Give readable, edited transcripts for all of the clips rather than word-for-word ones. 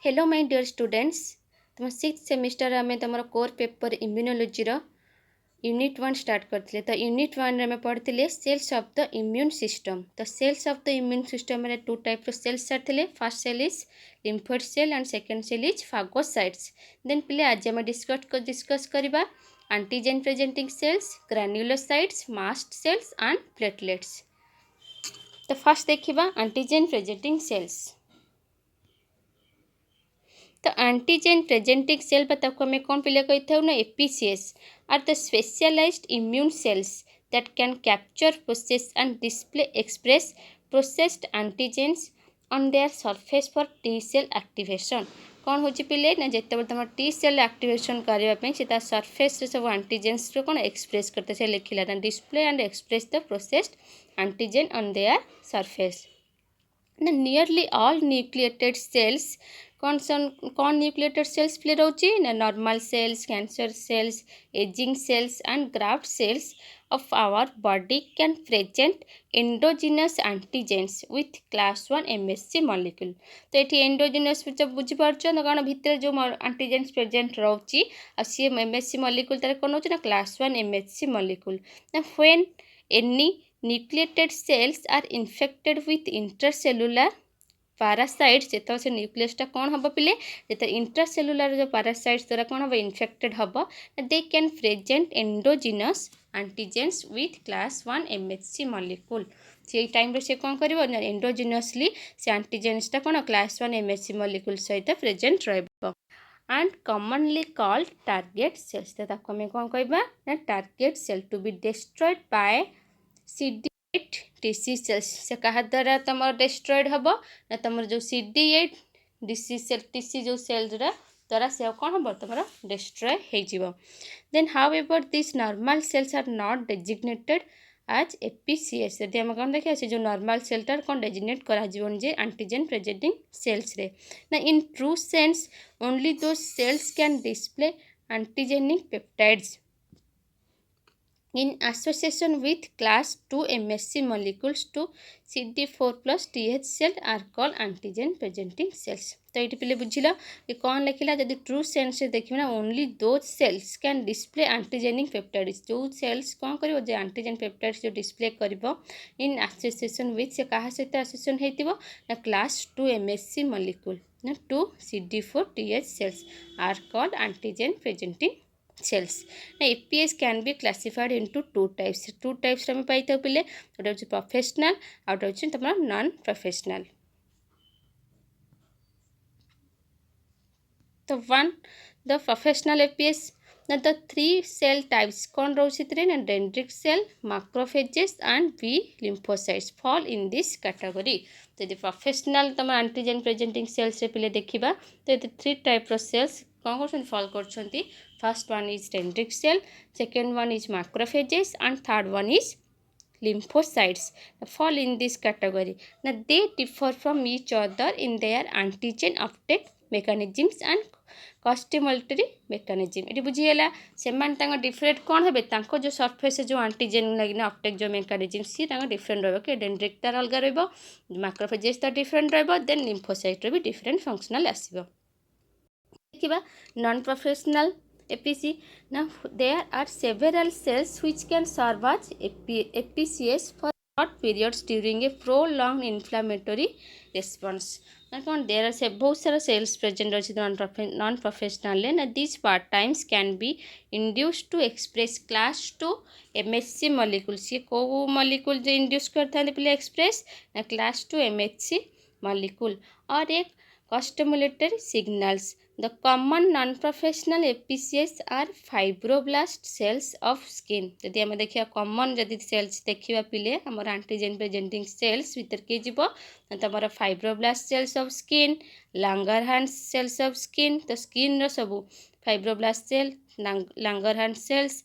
Hello my dear students तुम six semester आम तुम core paper immunology unit 1 start करते तो यूनिट 1 में पढ़ते cells of the immune system. तो cells of the immune system में टू टाइप सेल्स थे। First cell is lymphoid cell and second cell is phagocytes. Then पिले आज आम डिस्कस करवा antigen presenting cells, granulocytes, mast cells and platelets. तो first देखा antigen presenting cells. तो antigen presenting cell हमें कौन पिले कही था ना APCs are the specialized immune cells that can capture process and display express processed antigens on their surface for T cell activation. कौन हो पिले ना जिते तुम टी सेल एक्टिवेशन करने से सरफेस सब एंटीजेन्स कौन एक्सप्रेस करते से लिखला display and express the processed antigen on their surface. Nearly all nucleated cells कौन न्यूक्लिएटेड सेल्स प्ले रोचे ना normal cells, cancer cells, ageing cells and graft cells of our body can present endogenous antigens with class 1 MSC molecule. तो ये endogenous बुझीपार ना कौन भितर जो एंटीजेन्स प्रेजेंट रोचे सी एमएससी मॉलिक्यूल तार कौन हो क्लास 1 एमएससी मॉलिक्यूल। ना when any nucleated cells are infected with intercellular parasites जो से न्यूक्लियसटा कौन हम पिले जो इंटरसेलुलर जो पारासाइट्स द्वारा कौन हम इन्फेक्टेड हम they can present endogenous antigens with class 1 MHC molecule. से टाइम से कौन कर एंडोजिनसली से एंटीजेन्सटा कौन क्लास 1 एमएचसी मॉलिक्यूल सहित प्रेजेंट रहिबो and commonly called target cells. तो आम कौन कहबा target cell to be destroyed by CD8 TC cells. से क्या द्वारा तुम डिस्ट्रॉयड हम ना तुम जो CD8 डीसी सेल टीसी जो सेल द्वारा से कौन हम तुम डिस्ट्रॉय हो। Then however this normal cells are not designated as APCs. यदि आम कौन देखा से जो नॉर्मल सेलटार कौन डेजिग्नेट करा जे एंटीजन प्रेजेंटिंग सेल्स रे ना इन ट्रू सेंस ओनली दो cells can display antigenic peptides in association with class 2 MSC molecules to CD4 plus TH cell are called antigen presenting cells। तो ये पे बुझिल ये कौन लिखला जब ट्रू सेंस से देखिए ना ओनली दो cells can display antigenic peptides. जो सेल्स कौन कर एंटीजेन पेप्टाइड्स जो डिस्प्ले कर इन एसोसिएशन विथ से क्या सहित एसोसिएशन होना क्लास 2 MSC मॉलिक्यूल ना 2 CD4 TH cells are called antigen presenting cells। ना APS can be classified into two types में पाई था पिले गोटे हूँ प्रोफेशनल आउट हूँ तुम नॉन प्रोफेशनल। तो वन द प्रोफेशनल एपीएस ना द थ्री सेल टाइप्स कौन रोचे ना dendritic cell, macrophages and B lymphocytes fall in this category. तो यदि प्रोफेशनल तुम एंटीजन प्रेजेंटिंग सेल्स पे देखा तो ये थ्री टाइप सेल्स कौन कर फॉल कर। First one is dendritic cell, second one is macrophages and third one is lymphocytes fall in this category. Now they differ from each other in their antigen uptake mechanisms and costimulatory mechanism। ये बुझीगला से different कौन हे जो surface जो antigen लगे Uptake जो mechanism सी different रही डेंड्रिक तार अलग रैक्रोफेजेस तार डिफरेंट रन लिम्फोसाइट भी डिफरेंट फंक्शनल आसो। देखा non professional APC now there are several cells which can serve as APCS for short periods during a prolonged inflammatory response। कौन देर से बहुत सारा सेल्स प्रेजेंट अच्छे नॉन प्रोफेशनल ना this part times can be induce to express class 2 MHC molecule. सी को molecule जो induce करते हैं पहले एक्सप्रेस ना क्लास 2 MHC मॉलिक्यूल और एक costimulatory signals। The common non-professional APCS are fibroblast cells of skin। यदि आम देखिए कॉमन जदि सेल्स देखा पिले आम एंटीजन प्रेजेंटिंग सेल्स भीतर किए जीव तुम fibroblast cells of skin, Langerhans cells of skin. तो स्किन सब fibroblast cell, Langerhans cells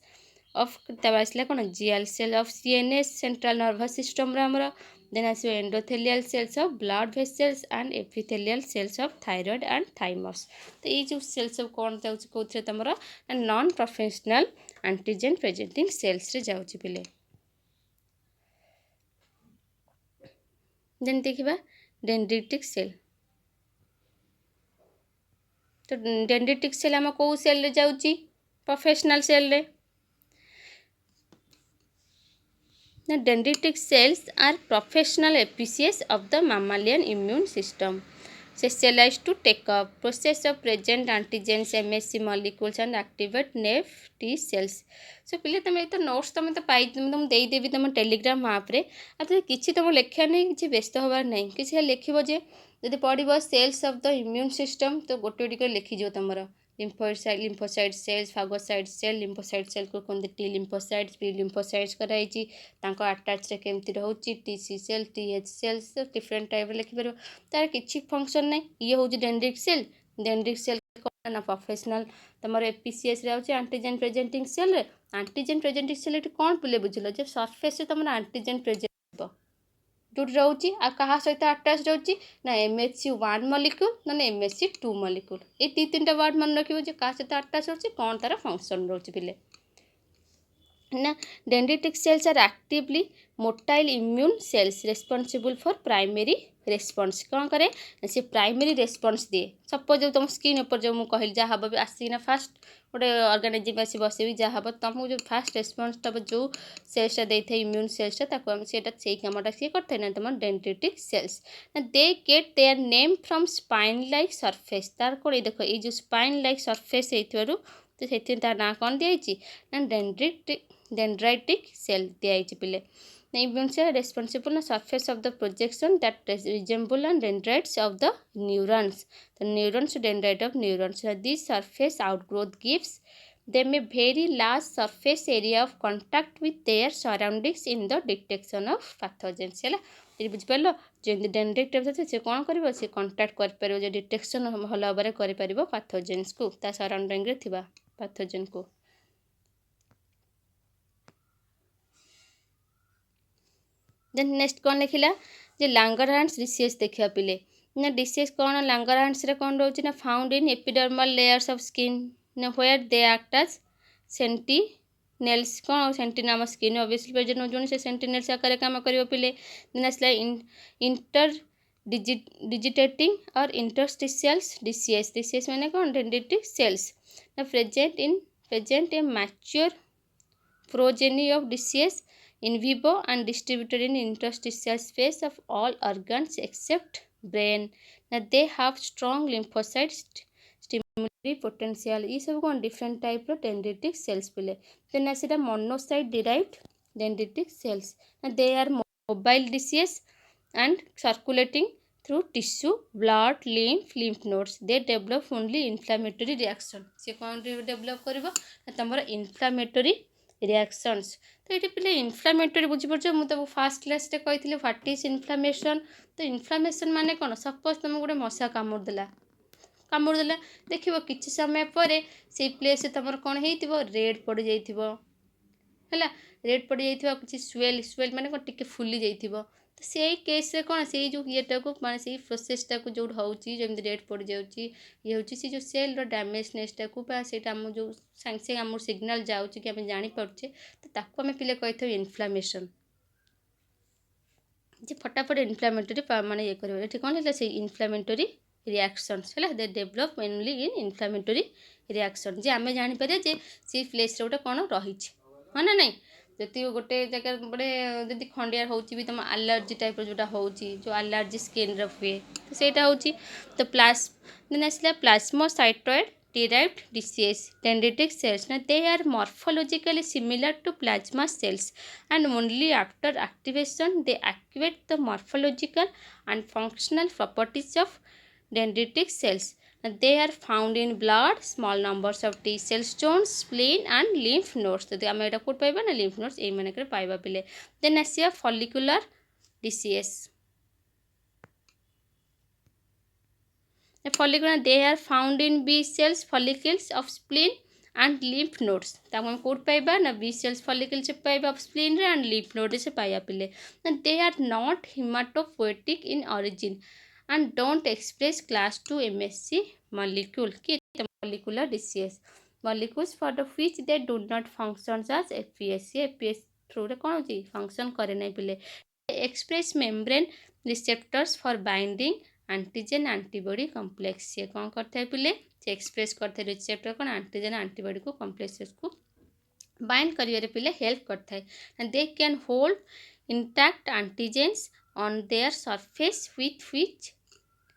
of आसला कौन glial cell of CNS central nervous system आमर। देन आसो endothelial cells of blood vessels and epithelial cells of thyroid and thymus. तो ये जो cells सब कौन जाऊँ कौन तुम non professional antigen presenting cells रे जाऊँ पिले। देन देखा डेंड्रिटिक सेल। तो डेंड्रिटिक सेल आम कौ सेल रे जाउची प्रोफेशनल सेल रे The dendritic cells are professional epithelials of the mammalian immune system, specialized to take up process of present antigens, MSC molecules and activate nerve T cells. So पिले तुम तो notes तुम तो पाई तुम देदेवि तुम टेलीग्राम आप किसी तुम लिखा नहीं किसी व्यस्त हबार नहीं किसी लिखो जे जब पढ़ cells of the immune system तो गोटे गोटे लिखिज तुम lymphocyte cells, phagocyte cell, lymphocyte cell को कहते टी lymphocytes, बी lymphocytes कराई तांको अटैच रे केमती रहउची T C cell T H cells different type लिखि परबो तार किछि फंक्शन नै ये होउची डेंड्रिटिक सेल कोन ना प्रोफेशनल तमर एपीसीएस रे आउची एंटीजन प्रेजेंटिंग सेल रे एंटीजन प्रेजेंटिंग सेल एटी कोन पिले बुझलो जे सरफेस से तमर एंटीजन प्रेजेंट जोटी रोची आ कहा सहित अटैच रोची ना MHC1 मॉलिक्यूल ना MHC2 मॉलिक्यूल ये तीन टा वर्ड मन रखिबो जे कहा सहित अटैच रोची कोन तार फंक्शन रोची पिले ना dendritic cells are actively motile immune cells responsible for primary response कौन करे से प्राइमरी रेस्पॉन्स दिए सपोज जो तुम स्किन ऊपर जो मु कहल जा हबो आसीना फास्ट गोटे ऑर्गेनिज्म आसी बसेबी जा हबो तुमको जो फास्ट रेस्पॉन्स तब जो सेल्सटा देथे इम्यून सेल्सटा ताको हम सेटा सेही कामटा से करथे ना तुम डेंड्रिटिक सेल्स ना they get their name from spine like surface तार को देखो ये जो स्पाइन लाइक सरफेस हेतुरु तो सेति तार ना कोन दियाइची ना dendritic cell दियाइची पिले The immune cell responsible on surface of the projection that resemble and dendrites of the neurons. The neurons dendrite of neurons. So this surface outgrowth gives them a very large surface area of contact with their surroundings in the detection of pathogens. है ये बुझ पारो जेंति डेंड्रिक type से कौन करिवो से contact कर पारिबो जे detection भल भाबरे करि पारिबो pathogens को ता सराउंडिंग रे थिबा पैथोजेन को देन नेक्स्ट कौन लिखिला जे लांगरहांस डिसीज देखिया पिले ना डिसीज कौन लांगरहांस रे कौन रोची ना found in epidermal layers of skin ना व्हेयर दे एक्ट एज सेंटिनेल्स कौन सेंटिनल स्किन ऑब्वियसली प्रेजेंट हो जोन से सेंटिनेल्स आकार काम करियो पिले देन असला इंटर डिजिटेटिंग और इंटरस्टिशियल्स डिसीज माने कौन डेंड्रिटिक सेल्स ना present A mature progeny of disease in vivo and distributed in interstitial space of all organs except brain. Now they have strong lymphocyte stimulatory potential. ये सब कौन different type of dendritic cells पिले. Then ऐसे monocyte derived dendritic cells. Now they are mobile disease and circulating through tissue, blood, lymph nodes. They develop only inflammatory reaction. से कौन develop करिवो ना तमरा inflammatory reactions तो ये पे इनफ्लामेटरी बुझीपार मुझे फास्ट क्लास कही व्हाट इज इनफ्लामेशन तो इनफ्लामेशन माने कौन सपोज तुम गोटे मशा कामुड़देला देखो किसी समय पर से प्लेस तुम कौन हो रेड पड़ जाइए रेड पड़ जाइए किसी स्वेल माने कौन टिके फुली जाइए तो से केस रे कौन से जो येटा को माने से प्रोसेसटा को जो होउची जेमि रेड पड़ जाउची ये होची से जो सेल रो डैमेजनेसटा को बा सेटा हम जो सांगे हम सिग्नल जाउची कि हम जानि पड़छे तो ताको हम पिले कहथो इन्फ्लामेशन जे फटाफट इन्फ्लामेटरी माने ये करबो एठी कोन होला से इन्फ्लामेटरी रिएक्शंस है they develop mainly in inflammatory reaction जे आम जापर जे से प्लेस गोटे कौन रही हाँ ना नहीं जति गोटे जगह गोटे जब खंडिया हो तुम आलर्जी टाइप जोटा हो जो आलर्जी स्किन हुए तो सहीटा हो तो देन आसला प्लाज्मोसाइटोइड derived disease dendritic cells. Now they are morphologically similar to plasma cells and only after activation they activate the morphological and functional properties of dendritic cells. Now they are found in blood, small numbers of T cell stones, spleen and lymph nodes. तो आम एटा coat पाइबा ना lymph nodes एई माने करे पाइबा पिले. Then Asia follicular disease. The follicular they are found in B cells, follicles of spleen and lymph nodes. ताको हम कोट पाइबा ना B cells follicles से पाइबा of spleen रे and lymph node से पाइबा पिले. And they are not hematopoietic in origin and don't express class 2 MSC molecule. कि follicular disease molecules for the which they do not function as FPS. FPS through रे कौन होची function करे नहीं पिले. They express membrane receptors for binding antigen antibody complex से कौन करता है पिले से एक्सप्रेस करता है रिसेप्टर कौन एंटीजेन एंटीबॉडी को कॉम्प्लेक्सेस को बाइंड करियर पिले हेल्प करता है and they can hold intact antigens on their surface with which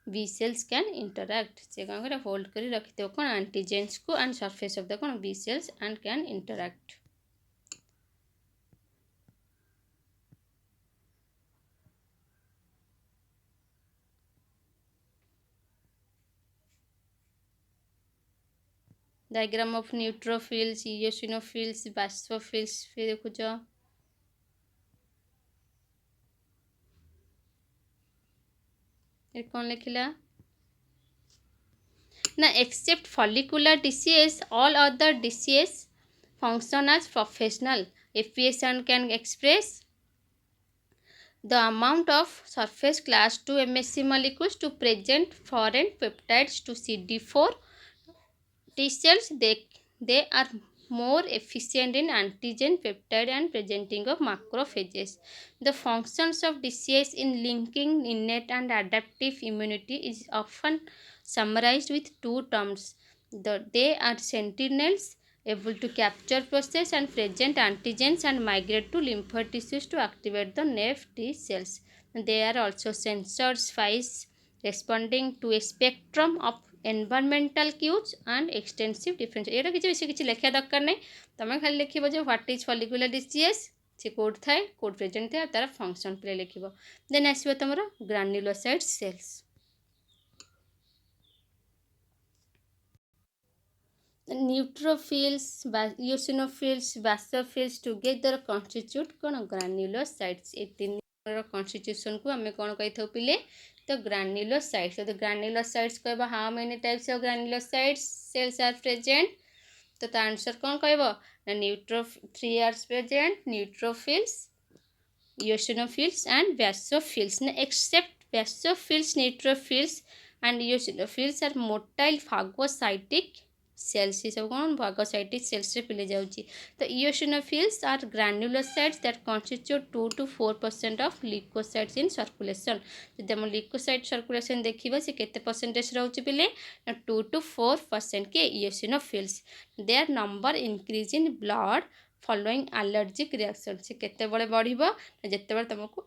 B cells can interact से कौन कर होल्ड कर रखिदेव कौन एंटीजेन्स को एंड सरफेस ऑफ द कौन B cells and can interact diagram of neutrophils eosinophils basophils फिर देखुच कौन लिखला ना except follicular DCS all other DCS function as professional FPS and can express the amount of surface class 2 MSC molecules to present foreign peptides to CD4 T cells. They are more efficient in antigen peptide and presenting of macrophages. The functions of DCS in linking innate and adaptive immunity is often summarized with two terms. They are sentinels able to capture, process and present antigens and migrate to lymphoid tissues to activate the naive T cells. They are also sensors spies responding to a spectrum of environmental cues and extensive difference ये किसी लिखा दरकार नहीं तुम खाली लिख what is follicular DCS सी कोड थाए कोड प्रेजेंट थाए तार फंक्शन पे लिख देन आसो तुम granulocyte cells neutrophils eosinophils basophils together constitute कौन ग्रानुलोसाइट्स ये तीन कन्स्टिट्यूशन को आम कौन कही पिले तो granulocytes. So the granulocytes कहबा how many types of granulocytes cells are present? तो आंसर कौन कहबा ना neutrophil 3 are present neutrophils, eosinophils and basophils. ना except basophils, neutrophils and eosinophils are motile phagocytic cells. ये सब कौन phagocytic cells से पिले जाउची. तो eosinophils are granulocytes that constitute 2 to 4% of leukocytes in circulation. जब हम leukocyte circulation देखिबा से केते परसेंटेज रहउची पिले 2 to 4% के eosinophils. Their number increase in blood following allergic reaction. से केते बळे बढ़िबो जते बळे तुमको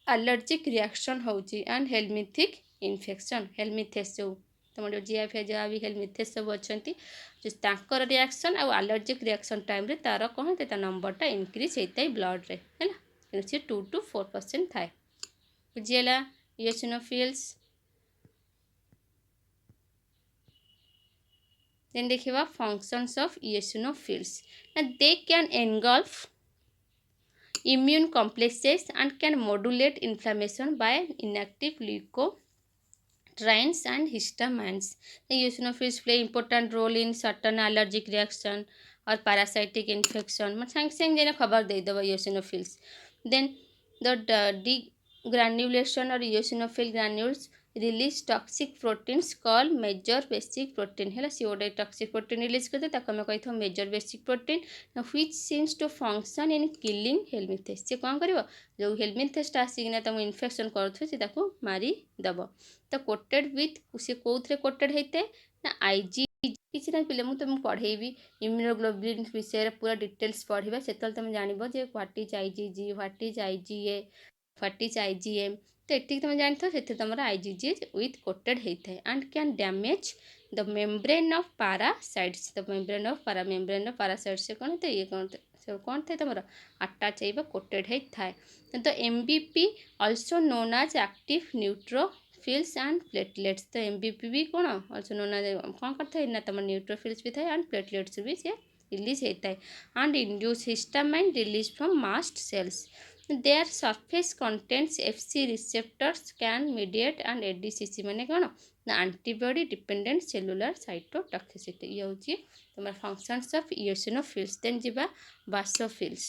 allergic reaction होउची and helminthic infection helminths जो तुम जो GIF जहाँ भी हेलमिथेस सब अच्छा जो तांकर रिएक्शन आ एलर्जिक रिएक्शन टाइम रे तार कौन होता है नंबरटा इनक्रीज होता है ब्लड रे है ना सी 2 to 4% थाए बुझीगला इओसिनोफिल्स देन देखिबा फंक्शंस ऑफ इओसिनोफिल्स ना they can engulf immune complexes and can modulate inflammation by inactive leukotrienes and histamines. The eosinophils play important role in certain allergic reaction or parasitic infection. मैं संग संग जेने खबर दे दबा eosinophils. Then the degranulation or eosinophil granules release toxic proteins called major basic protein है सी गोटे toxic protein release करते ताको हमें कही था major basic protein which seems to function in killing helminths से कौन करिवो जो हेलमिथेसटा आसिकिना तुम इन्फेक्शन करुथो से ताको मारी दब तो कोटेड विथ से कोथरे कोटेड होते ना IG किसी ना पिले मुझे तुमको पढ़ेबी इम्यूनोग्लोबुलिन विषय पूरा डिटेल्स पढ़ा से तुम जानव जे what is IgG what is IgA what is IgM तो ये तुम जान से तुम IgG विथ कोटेड होता है and can damage the membrane of parasites the membrane of parasites से कौन होता है ये कौन थे तुम अटैच है कोटेड होता है तो MVP also known as active neutrophils and platelets तो MVP भी कौन ऑल्सो नोन एज कौन करता है ना तुम न्यूट्रोफिल्स भी था एंड प्लेटलेट्स भी से रिलीज होता है and induce histamine release from mast cells. Their surface contains FC receptors can mediate and ADCC माने कौन ना antibody dependent cellular cytotoxicity ये होची तुम्हारा functions of eosinophils. then जिबा basophils.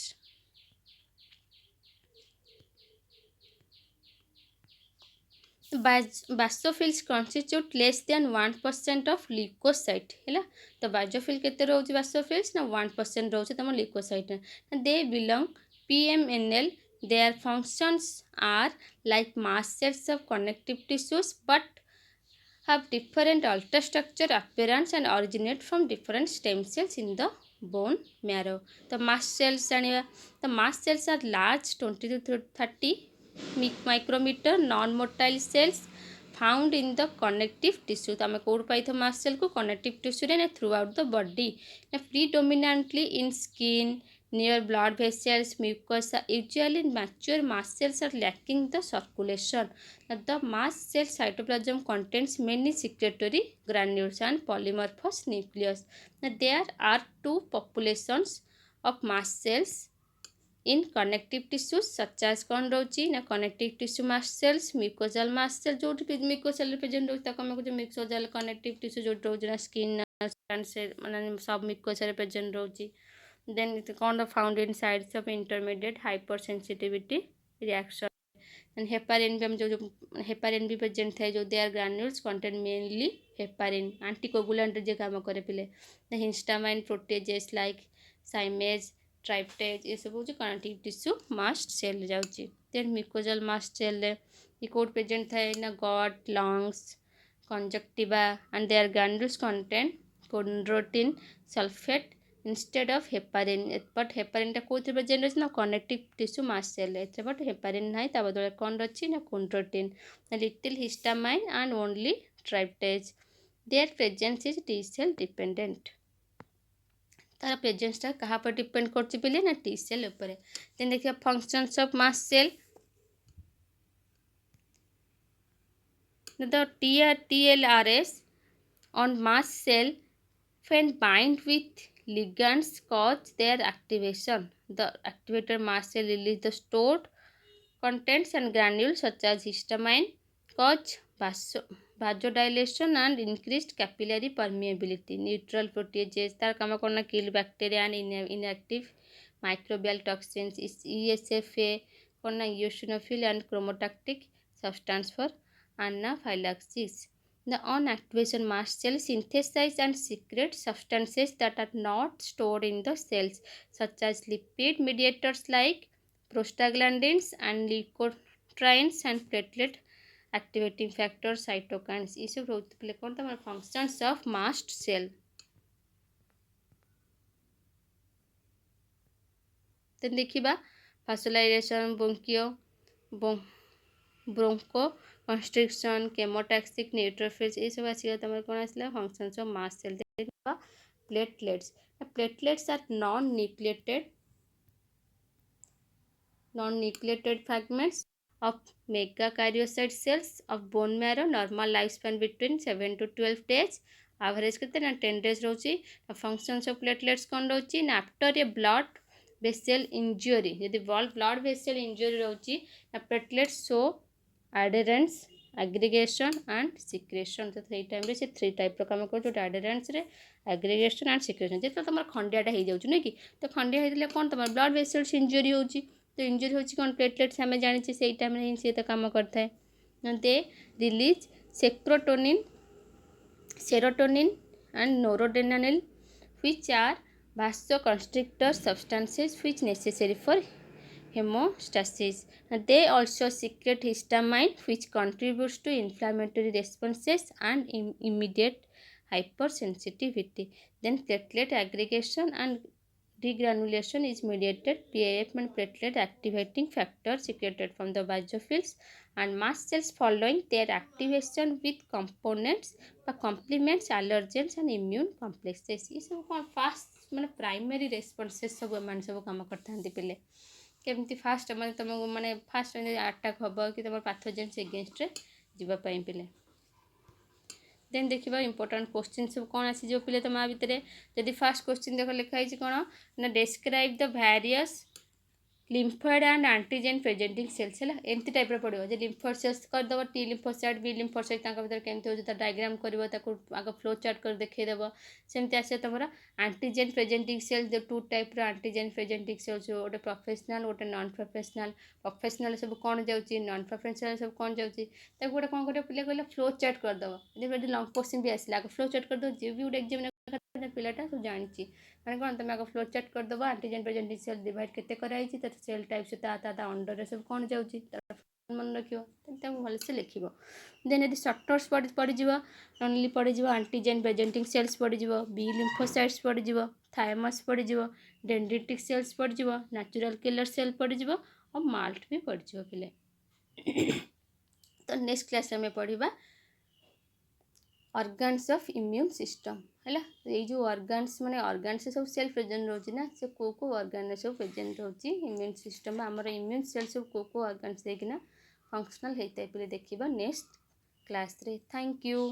बासोफिल्स constitute less than 1% of leukocyte है तो बासोफिल केते रोचे बासोफिल्स ना 1% रोचे तुम leukocyte they belong PMNL Their functions are like mast cells of connective tissues but have different ultrastructure appearance and originate from different stem cells in the bone marrow. The mast cells the mast cells are large 20 to 30 micrometer non-motile cells found in the connective tissue. तमें कौड़ पाई mast cell को connective tissue रे throughout the body. Predominantly in skin, near blood vessels, mucosa. Usually mature mast cells are lacking the circulation. The mast cell cytoplasm contains many secretory granules and polymorphous nucleus. There are two populations of mast cells in connective tissues such as कौन रोची ना connective tissue mast cells, mucosal mast cell जो mucosal present रोची ताको हमें कुछ mucosal connective tissue जो रोची ना skin and cell माने सब mucosal present रोची. Then it is found in sites of intermediate hypersensitivity reaction. And heparin भी हम जो heparin भी present है जो their granules contain mainly heparin anticoagulant जे काम करे पिले. The histamine proteases like thymase tryptase ये सब होची connective tissue mast cell जाउची. Then mucosal mast cell ये कोड present है ना gut, lungs, conjunctiva and their granules contain chondroitin sulfate instead of heparin. But heparin टा कोथि present अछि ना connective tissue mast cell है. But heparin नहीं ता बदले कौन रची ना chondroitin. A little histamine and only tryptase. Their presence is T cell dependent. तार प्रेजेंस टा कहाँ पर डिपेंड करछि पहिले ना टी सेल ऊपर. देन देखिए functions of mast cell. The TLRs on mast cell when bind with ligands cause their activation. The activated mast cell release the stored contents and granules such as histamine, cause vasodilation and increased capillary permeability. Neutral proteases तार काम करना kill bacteria and inactive microbial toxins. ESFA करना eosinophil and chromotactic substance for anaphylaxis. The on-activation mast cells synthesize and secrete substances that are not stored in the cells, such as lipid mediators like prostaglandins and leukotrienes and platelet activating factors, cytokines. ये सब रोज कौन था functions of mast cell. Then देखिबा vascularization, broncho constriction, chemotaxic neutrophils ये सब आसिगा तमर कोन आसिला functions of mast cell. देखिबा platelets. Platelets are non-nucleated fragments of megakaryocyte cells of bone marrow. Normal lifespan between 7 to 12 days. Average कितने ना 10 days रोची. Functions of platelets कौन रोची ना after a blood vessel injury. यदि blood vessel injury रोची ना platelets show adherence, aggregation and secretion. तो three time रे से three type रो काम कर adherence रे aggregation and secretion. जे तो तमर खंडियाटा हो जाउछ नै कि तो खंडिया हेतले कोन तमर ब्लड वेसल्स इंजरी होउची. तो इंजरी होउची कोन प्लेटलेट्स हमें जानिछि सेही टाइम रे से तो काम करता है. They release serotonin and noradrenaline which are vasoconstrictor substances which necessary for hemostasis. They also secrete histamine which contributes to inflammatory responses and immediate hypersensitivity. Then platelet aggregation and degranulation is mediated PAF and platelet activating factor secreted from the basophils and mast cells following their activation with components complements allergens and immune complexes. ये सब कौन fast माने primary responses सब मान सब काम करथांती पिले केमती फास्ट माने तुमको माने फास्ट अटैक हम कि तुम पाथोजेन्स एगेन्स्ट रे जीवा पई पिले. देन देखिबा इंपोर्टेंट क्वेश्चन सब कौन आसी जो पिले तमा भितरे जदि फास्ट क्वेश्चन देख लिखा है कौन ना describe the various lymphoid and antigen presenting cells है एमती टाइप पड़ो जे lymphoid cells करदेव टी lymphocyte बी lymphocyte तांका भीतर केमती होची डायग्राम करबो ताको आगे फ्लो चार्ट कर देखै देबो सेमती आसे तमरा antigen presenting cells जो टू टाइप रो antigen presenting cells ओटे प्रोफेशनल ओटे नॉन प्रोफेशनल प्रोफेशनल सब कोन जाउची नॉन प्रोफेशनल सब कोन जाउची ताको गोटे कोन करे पिले कहले फ्लो चार्ट कर देबो जे लॉन्ग क्वेश्चन भी आसला आगे फ्लो चार्ट कर दो जे भी एग्जाम मैंने पिलाटा सब जानी मैंने कौन तुम आगे फ्लो चार्ट करदेव एंटीजेन प्रेजेंटिंग सेल डिवाइड केते कराई तर सेल टाइप से अंडर सब कौन जाऊँगी मन रखिए भलसे लिख देन यदि सटर्स पड़ज ओनली पड़ज एंटीजेन प्रेजेंटिंग सेल्स पड़ज बी लिम्फोसाइट्स पड़ज थायमस पड़ज डेंड्रिटिक सेल्स पड़ज नेचुरल किलर सेल पड़ज और माल्ट भी पड़ज पिले तो नेक्स्ट क्लास में पढ़ा ऑर्गन्स ऑफ इम्यून सिस्टम है ये जो ऑर्गन्स माने ऑर्गन्स सब सेल प्रेजेंट रोची ना से को ऑर्गन सब प्रेजेंट रोची इम्यून सिस्टम आमर इम्यून सेल सब को ऑर्गन्स देकिना फंक्शनल होता है पे देखा नेक्स्ट क्लास रे थैंक यू।